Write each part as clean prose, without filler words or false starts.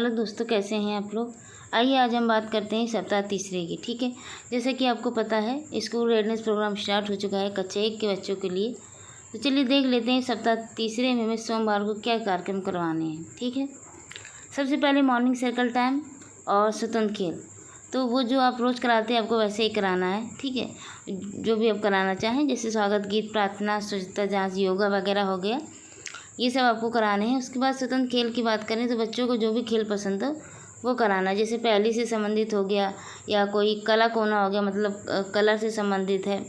Hello दोस्तों, कैसे हैं आप लोग। आइए आज हम बात करते हैं सप्ताह तीसरे की। ठीक है, जैसे कि आपको पता है स्कूल रेडनेस प्रोग्राम स्टार्ट हो चुका है कक्षा 1 के बच्चों के लिए। तो चलिए देख लेते हैं सप्ताह तीसरे में हमें सोमवार को क्या कार्यक्रम करवाने हैं। ठीक है, सबसे पहले मॉर्निंग सर्कल टाइम और स्वतंत्र खेल। तो वो जो आप रोज़ कराते हैं आपको वैसे ही कराना है। ठीक है, जो भी आप कराना चाहें, जैसे स्वागत गीत, प्रार्थना, स्वच्छता जाँच, योगा वगैरह हो गया, ये सब आपको कराने हैं। उसके बाद स्वतंत्र खेल की बात करें तो बच्चों को जो भी खेल पसंद हो वो कराना, जैसे पहेली से संबंधित हो गया या कोई कला कोना हो गया, मतलब कलर से संबंधित है,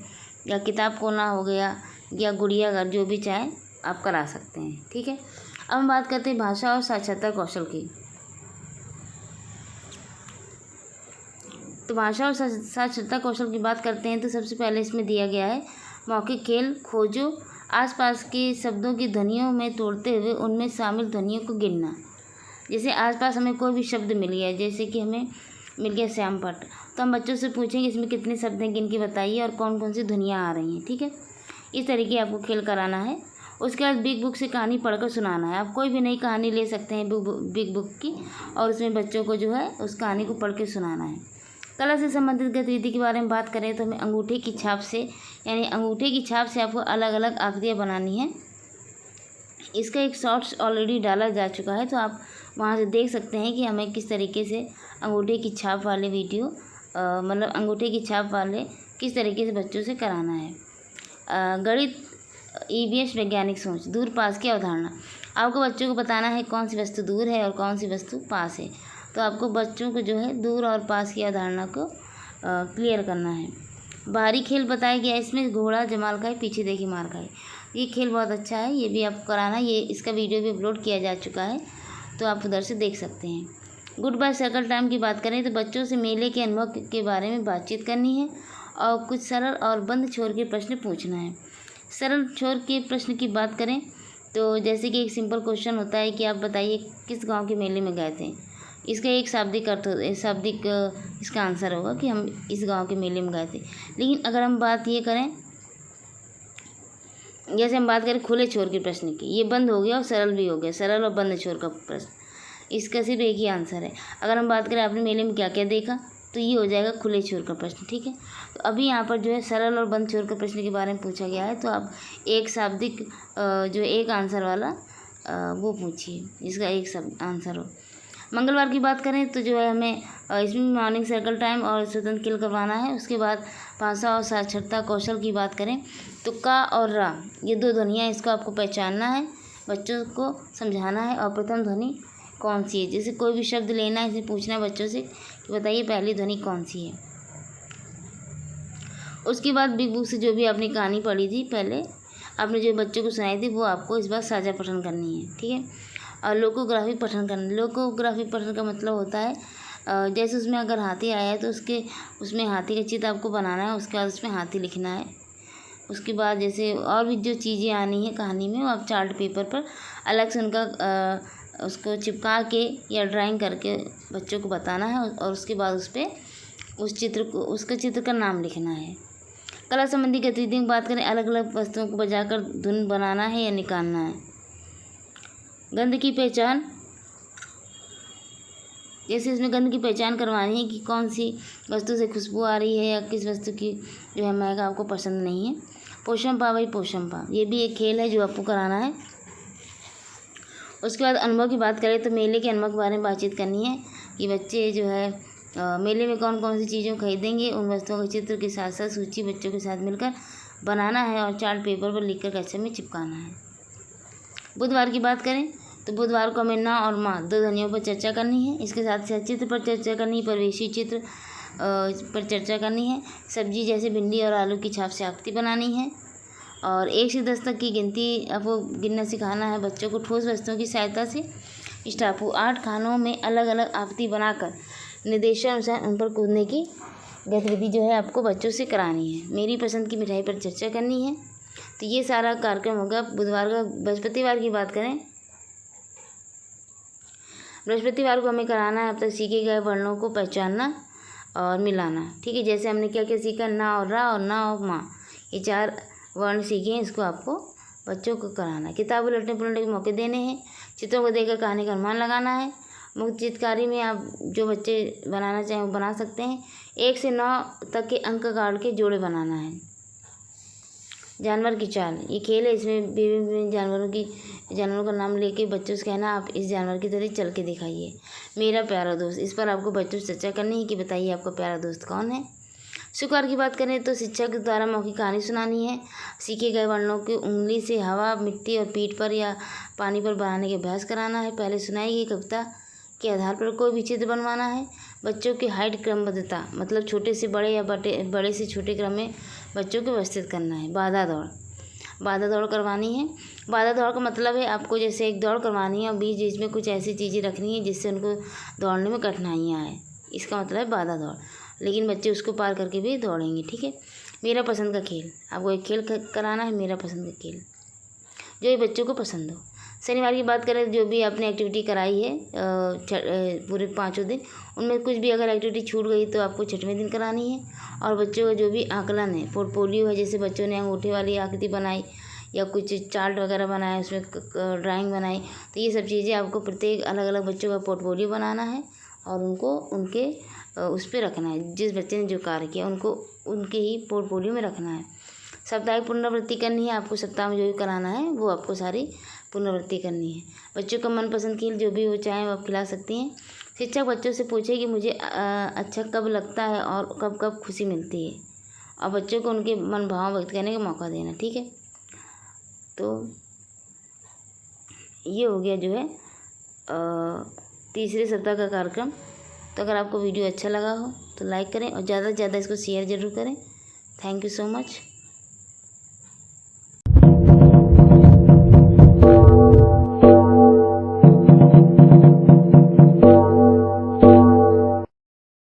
या किताब कोना हो गया, या गुड़िया घर, जो भी चाहे आप करा सकते हैं। ठीक है, अब हम बात करते हैं भाषा और साक्षरता कौशल की। तो भाषा और साक्षरता कौशल की बात करते हैं तो सबसे पहले इसमें दिया गया है मौखिक खेल। खोजो आसपास के शब्दों की ध्वनियों में तोड़ते हुए उनमें शामिल ध्वनियों को गिनना। जैसे आसपास हमें कोई भी शब्द मिल गया, जैसे कि हमें मिल गया श्यामपट्ट, तो हम बच्चों से पूछेंगे इसमें कितने शब्द हैं, गिन के बताइए और कौन कौन सी ध्वनियाँ आ रही हैं। ठीक है, इस तरीके आपको खेल कराना है। उसके बाद बिग बुक से कहानी पढ़कर सुनाना है। आप कोई भी नई कहानी ले सकते हैं बिग बुक की, और उसमें बच्चों को जो है उस कहानी को पढ़ के सुनाना है। कला से संबंधित गतिविधि के बारे में बात करें तो हमें अंगूठे की छाप से, यानी अंगूठे की छाप से आपको अलग अलग आकृतियाँ बनानी है। इसका एक शॉर्ट्स ऑलरेडी डाला जा चुका है, तो आप वहाँ से देख सकते हैं कि हमें किस तरीके से अंगूठे की छाप वाले वीडियो, मतलब अंगूठे की छाप वाले किस तरीके से बच्चों से कराना है। गणित, ईवीएस, वैज्ञानिक सोच, दूर पास की अवधारणा। आपको बच्चों को बताना है कौन सी वस्तु दूर है और कौन सी वस्तु पास है। तो आपको बच्चों को जो है दूर और पास की अवधारणा को क्लियर करना है। बाहरी खेल बताया गया, इसमें घोड़ा जमाल खाए पीछे देखी मार खाए। ये खेल बहुत अच्छा है, ये भी आपको कराना है। ये इसका वीडियो भी अपलोड किया जा चुका है, तो आप उधर से देख सकते हैं। गुड बाय सर्कल टाइम की बात करें तो बच्चों से मेले के अनुभव के बारे में बातचीत करनी है और कुछ सरल और बंद छोर के प्रश्न पूछना है। सरल छोर के प्रश्न की बात करें तो जैसे कि एक सिंपल क्वेश्चन होता है कि आप बताइए किस गांव के मेले में गए थे। इसका एक शाब्दिक अर्थ, शाब्दिक इसका आंसर होगा कि हम इस गांव के मेले में गए थे। लेकिन अगर हम बात ये करें, जैसे हम बात करें खुले छोर के प्रश्न की, ये बंद हो गया और सरल भी हो गया, सरल और बंद छोर का प्रश्न, इसका सिर्फ एक ही आंसर है। अगर हम बात करें आपने मेले में क्या क्या देखा, तो ये हो जाएगा खुले छोर का प्रश्न। ठीक है, तो अभी यहाँ पर जो है सरल और बंद छोर के प्रश्न के बारे में पूछा गया है, तो आप एक शाब्दिक जो एक आंसर वाला वो पूछिए, जिसका एक शब्द आंसर हो। मंगलवार की बात करें तो जो है हमें इसमें मॉर्निंग सर्कल टाइम और स्वतंत्र खेल करवाना है। उसके बाद भाषा और साक्षरता कौशल की बात करें तो का और रा, ये दो ध्वनियाँ, इसको आपको पहचानना है, बच्चों को समझाना है और प्रथम ध्वनि कौन सी है। जैसे कोई भी शब्द लेना है, इसे पूछना है बच्चों से कि बताइए पहली ध्वनि कौन सी है। उसके बाद बिग बुक से जो भी आपने कहानी पढ़ी थी पहले, आपने जो बच्चों को सुनाई थी, वो आपको इस बार साझा पठन करनी है। ठीक है, और लोकोग्राफी पठन करना। लोकोग्राफी पठन का मतलब होता है जैसे उसमें अगर हाथी आया है तो उसमें हाथी का चित्र आपको बनाना है। उसके बाद उसमें हाथी लिखना है। उसके बाद जैसे और भी जो चीज़ें आनी है कहानी में, वो आप चार्ट पेपर पर अलग से उनका उसको चिपका के या ड्राइंग करके बच्चों को बताना है, और उसके बाद उस पर उसका चित्र का नाम लिखना है। कला संबंधी गतिविधियों की बात करें, अलग अलग वस्तुओं को बजाकर धुन बनाना है या निकालना है। गंध की पहचान, जैसे इसमें गंध की पहचान करवानी है कि कौन सी वस्तु से खुशबू आ रही है या किस वस्तु की जो है महक आपको पसंद नहीं है। पोषम पा भाई पोषम पा, ये भी एक खेल है जो आपको कराना है। उसके बाद अनुभव की बात करें तो मेले के अनुभव के बारे में बातचीत करनी है कि बच्चे जो है मेले में कौन कौन सी चीज़ें खरीदेंगे, उन वस्तुओं के चित्र के साथ साथ सूची बच्चों के साथ मिलकर बनाना है और चार्ट पेपर पर लिखकर कक्षा में चिपकाना है। बुधवार की बात करें तो बुधवार को हमें ना और माँ दो ध्वनियों पर चर्चा करनी है। इसके साथ साथ चित्र पर चर्चा करनी, परिवेशी चित्र पर चर्चा करनी है। सब्जी जैसे भिंडी और आलू की छाप से आकृति बनानी है, और 1 से 10 तक की गिनती आपको गिनना सिखाना है बच्चों को ठोस वस्तुओं की सहायता से। स्टापू 8 खानों में अलग अलग आकृति बनाकर निर्देशानुसार उन पर कूदने की गतिविधि जो है आपको बच्चों से करानी है। मेरी पसंद की मिठाई पर चर्चा करनी है। तो ये सारा कार्यक्रम होगा बुधवार का। बृहस्पतिवार की बात करें, बृहस्पतिवार को हमें कराना है अब तक सीखे गए वर्णों को पहचानना और मिलाना। ठीक है, जैसे हमने क्या क्या सीखा, ना और रा और ना और माँ, ये 4 वर्ण सीखे हैं, इसको आपको बच्चों को कराना है। किताब उलटने पुलटने के मौके देने हैं। चित्रों को देखकर कहानी का अनुमान लगाना है। मुक्त चित्रकारी में आप जो बच्चे बनाना चाहें वो बना सकते हैं। 1 से 9 तक के अंक काट के जोड़े बनाना है। जानवर की चाल, ये खेल है, इसमें विभिन्न जानवरों का नाम लेके बच्चों से कहना आप इस जानवर की तरह चल के दिखाइए। मेरा प्यारा दोस्त, इस पर आपको बच्चों से चर्चा करनी है कि बताइए आपका प्यारा दोस्त कौन है। शुक्रवार की बात करें तो शिक्षक द्वारा मौखिक कहानी सुनानी है। सीखे गए वर्णों की उंगली से हवा, मिट्टी और पीठ पर या पानी पर बनाने के अभ्यास कराना है। पहले सुनाई गई कविता के आधार पर कोई भी चित्र बनवाना है। बच्चों की हाइट क्रमबद्धता, मतलब छोटे से बड़े या बड़े से छोटे क्रम में बच्चों को व्यवस्थित करना है। बाधा दौड़ करवानी है। बाधा दौड़ का मतलब है आपको जैसे एक दौड़ करवानी है और बीच बीच में कुछ ऐसी चीज़ें रखनी है जिससे उनको दौड़ने में कठिनाइयाँ आए, इसका मतलब है बाधा दौड़, लेकिन बच्चे उसको पार करके भी दौड़ेंगे। ठीक है। मेरा पसंद का खेल, आपको एक खेल कराना है, मेरा पसंद का खेल जो ये बच्चों को पसंद हो। शनिवार की बात करें, जो भी आपने एक्टिविटी कराई है पूरे 5 दिन, उनमें कुछ भी अगर एक्टिविटी छूट गई तो आपको 6वें दिन करानी है। और बच्चों का जो भी आकलन है, पोर्टफोलियो है, जैसे बच्चों ने अंगूठे वाली आकृति बनाई या कुछ चार्ट वगैरह बनाया, उसमें ड्राइंग बनाई, तो ये सब चीज़ें आपको प्रत्येक अलग अलग बच्चों का पोर्टफोलियो बनाना है और उनको उनके उस पर रखना है। जिस बच्चे ने जो कार्य किया उनको उनके ही पोर्टफोलियो में रखना है। साप्ताहिक पुनरावृत्ति करनी है, आपको सप्ताह में जो भी कराना है वो आपको सारी पुनरावृत्ति करनी है। बच्चों का मनपसंद खेल जो भी वो चाहें वो आप खिला सकती हैं। शिक्षक बच्चों से पूछे कि मुझे अच्छा कब लगता है और कब कब खुशी मिलती है, और बच्चों को उनके मन भाव व्यक्त करने का मौका देना। ठीक है, तो ये हो गया जो है तीसरे सप्ताह का कार्यक्रम। तो अगर आपको वीडियो अच्छा लगा हो तो लाइक करें और ज़्यादा से ज़्यादा इसको शेयर ज़रूर करें। Thank you so much.